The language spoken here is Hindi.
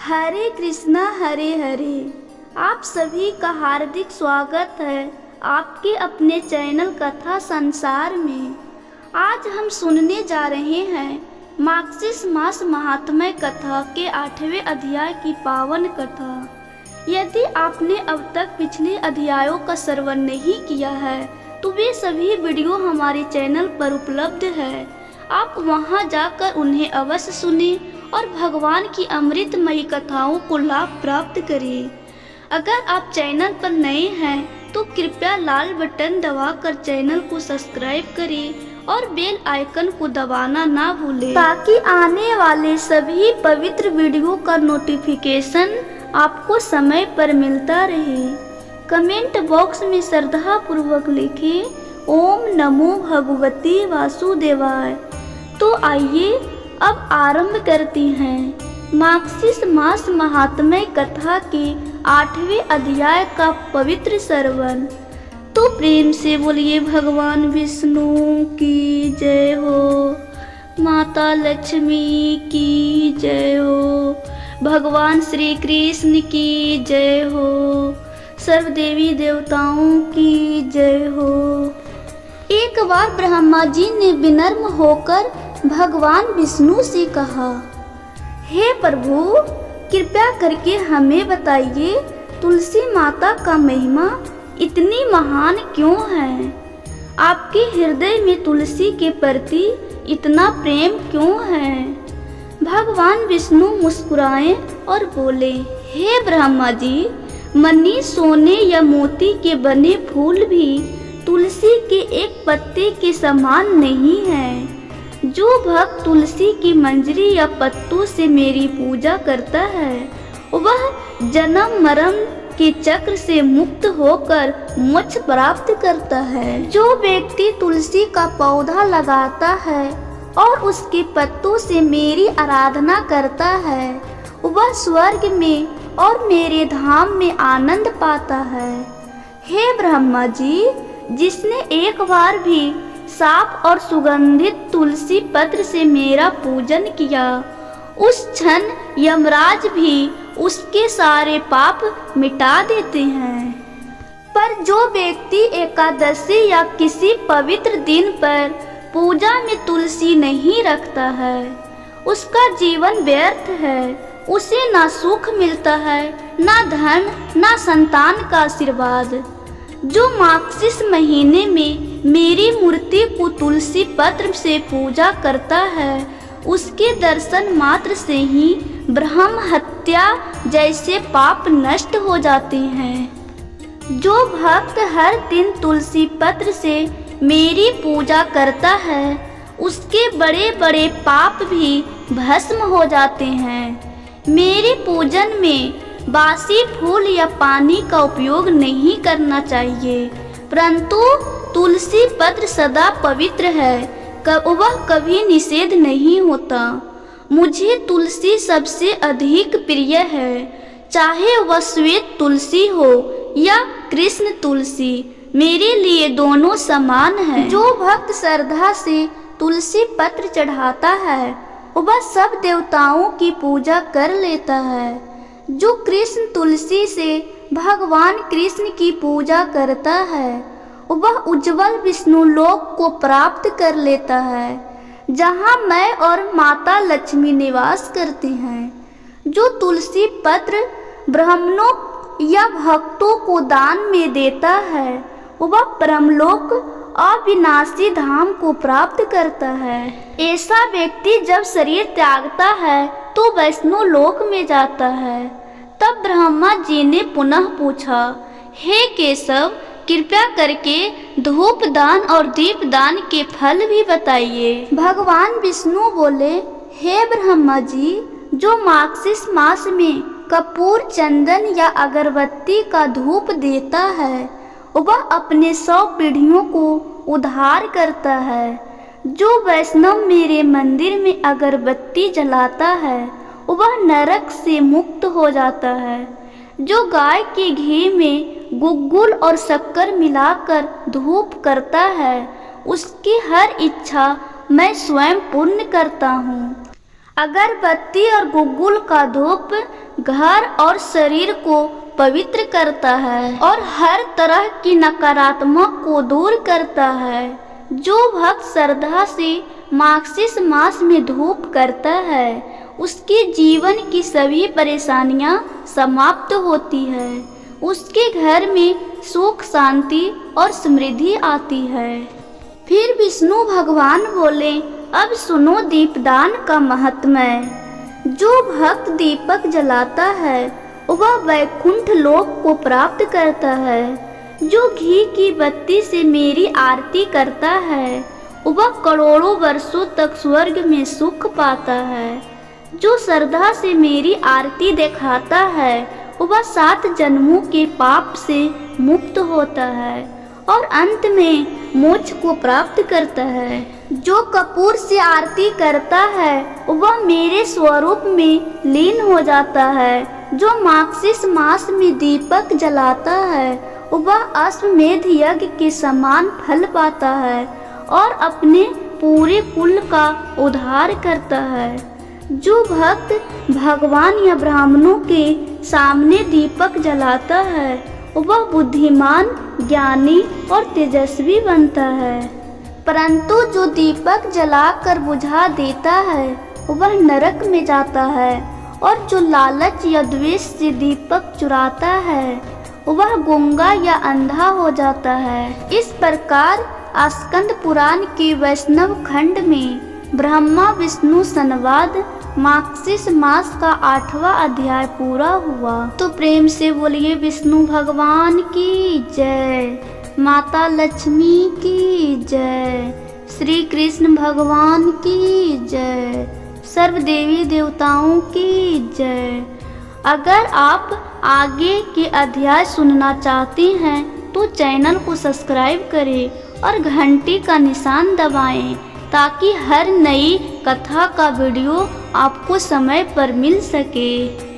हरे कृष्णा हरे हरे। आप सभी का हार्दिक स्वागत है आपके अपने चैनल कथा संसार में। आज हम सुनने जा रहे हैं मार्गशीर्ष मास महात्म्य कथा के 8वें अध्याय की पावन कथा। यदि आपने अब तक पिछले अध्यायों का श्रवण नहीं किया है तो वे सभी वीडियो हमारे चैनल पर उपलब्ध है। आप वहां जाकर उन्हें अवश्य सुनें और भगवान की अमृतमयी कथाओं को लाभ प्राप्त करें। अगर आप चैनल पर नए हैं तो कृपया लाल बटन दबाकर चैनल को सब्सक्राइब करें और बेल आइकन को दबाना ना भूलें ताकि आने वाले सभी पवित्र वीडियो का नोटिफिकेशन आपको समय पर मिलता रहे। कमेंट बॉक्स में श्रद्धा पूर्वक लिखें ओम नमो भगवते वासुदेवाय। तो आइए अब आरंभ करते हैं मार्गशीर्ष मास महात्म्य कथा के 8वें अध्याय का पवित्र श्रवण। तो प्रेम से बोलिए भगवान विष्णु की जय हो, माता लक्ष्मी की जय हो, भगवान श्री कृष्ण की जय हो, सर्व देवी देवताओं की जय हो। एक बार ब्रह्मा जी ने विनम्र होकर भगवान विष्णु से कहा, हे प्रभु कृपया करके हमें बताइए तुलसी माता का महिमा इतनी महान क्यों है? आपके हृदय में तुलसी के प्रति इतना प्रेम क्यों है? भगवान विष्णु मुस्कुराए और बोले, हे ब्रह्मा जी, मणि सोने या मोती के बने फूल भी तुलसी के एक पत्ते के समान नहीं है। जो भक्त तुलसी की मंजरी या पत्तों से मेरी पूजा करता है वह जन्म मरण के चक्र से मुक्त होकर मोक्ष प्राप्त करता है। जो व्यक्ति तुलसी का पौधा लगाता है और उसके पत्तों से मेरी आराधना करता है वह स्वर्ग में और मेरे धाम में आनंद पाता है। हे ब्रह्मा जी, जिसने एक बार भी साफ और सुगंधित तुलसी पत्र से मेरा पूजन किया उस क्षण यमराज भी उसके सारे पाप मिटा देते हैं। पर जो व्यक्ति एकादशी या किसी पवित्र दिन पर पूजा में तुलसी नहीं रखता है उसका जीवन व्यर्थ है। उसे ना सुख मिलता है, ना धन, ना संतान का आशीर्वाद। जो मार्गशीर्ष महीने में मेरी मूर्ति को तुलसी पत्र से पूजा करता है उसके दर्शन मात्र से ही ब्रह्म हत्या जैसे पाप नष्ट हो जाते हैं। जो भक्त हर दिन तुलसी पत्र से मेरी पूजा करता है उसके बड़े बड़े पाप भी भस्म हो जाते हैं। मेरे पूजन में बासी फूल या पानी का उपयोग नहीं करना चाहिए, परंतु तुलसी पत्र सदा पवित्र है, वह कभी निषेध नहीं होता। मुझे तुलसी सबसे अधिक प्रिय है, चाहे वह श्वेत तुलसी हो या कृष्ण तुलसी, मेरे लिए दोनों समान है। जो भक्त श्रद्धा से तुलसी पत्र चढ़ाता है वह सब देवताओं की पूजा कर लेता है। जो कृष्ण तुलसी से भगवान कृष्ण की पूजा करता है वह उज्जवल विष्णु लोक को प्राप्त कर लेता है जहाँ मैं और माता लक्ष्मी निवास करती हैं। जो तुलसी पत्र ब्राह्मणों या भक्तों को दान में देता है वह परमलोक अविनाशी धाम को प्राप्त करता है। ऐसा व्यक्ति जब शरीर त्यागता है तो वैष्णव लोक में जाता है। तब ब्रह्मा जी ने पुनः पूछा, हे केशव, कृपया करके धूप दान और दीप दान के फल भी बताइए। भगवान विष्णु बोले, हे ब्रह्मा जी, जो मार्गशीर्ष मास में कपूर, चंदन या अगरबत्ती का धूप देता है वह अपने 100 पीढ़ियों को उद्धार करता है। जो वैष्णव मेरे मंदिर में अगरबत्ती जलाता है वह नरक से मुक्त हो जाता है। जो गाय के घी में गुग्गुल और शक्कर मिलाकर धूप करता है उसकी हर इच्छा मैं स्वयं पूर्ण करता हूँ। अगरबत्ती और गुग्गुल का धूप घर और शरीर को पवित्र करता है और हर तरह की नकारात्मक को दूर करता है। जो भक्त श्रद्धा से मार्गशीर्ष मास में धूप करता है उसके जीवन की सभी परेशानियां समाप्त होती है। उसके घर में सुख शांति और समृद्धि आती है। फिर विष्णु भगवान बोले, अब सुनो दीपदान का महात्म्य। जो भक्त दीपक जलाता है वह वैकुंठ लोक को प्राप्त करता है। जो घी की बत्ती से मेरी आरती करता है वह करोड़ों वर्षों तक स्वर्ग में सुख पाता है। जो श्रद्धा से मेरी आरती दिखाता है वह 7 जन्मों के पाप से मुक्त होता है और अंत में मोक्ष को प्राप्त करता है। जो कपूर से आरती करता है वह मेरे स्वरूप में लीन हो जाता है। जो मार्गशीर्ष मास में दीपक जलाता है वह अश्वमेध यज्ञ के समान फल पाता है और अपने पूरे कुल का उद्धार करता है। जो भक्त भगवान या ब्राह्मणों के सामने दीपक जलाता है वह बुद्धिमान, ज्ञानी और तेजस्वी बनता है। परंतु जो दीपक जलाकर बुझा देता है वह नरक में जाता है और जो लालच या द्वेष से दीपक चुराता है वह गूंगा या अंधा हो जाता है। इस प्रकार स्कंद पुराण के वैष्णव खंड में ब्रह्मा विष्णु संवाद मार्गशीर्ष मास का 8वां अध्याय पूरा हुआ। तो प्रेम से बोलिए विष्णु भगवान की जय, माता लक्ष्मी की जय, श्री कृष्ण भगवान की जय, सर्व देवी देवताओं की जय। अगर आप आगे के अध्याय सुनना चाहते हैं तो चैनल को सब्सक्राइब करें और घंटी का निशान दबाएं ताकि हर नई कथा का वीडियो आपको समय पर मिल सके।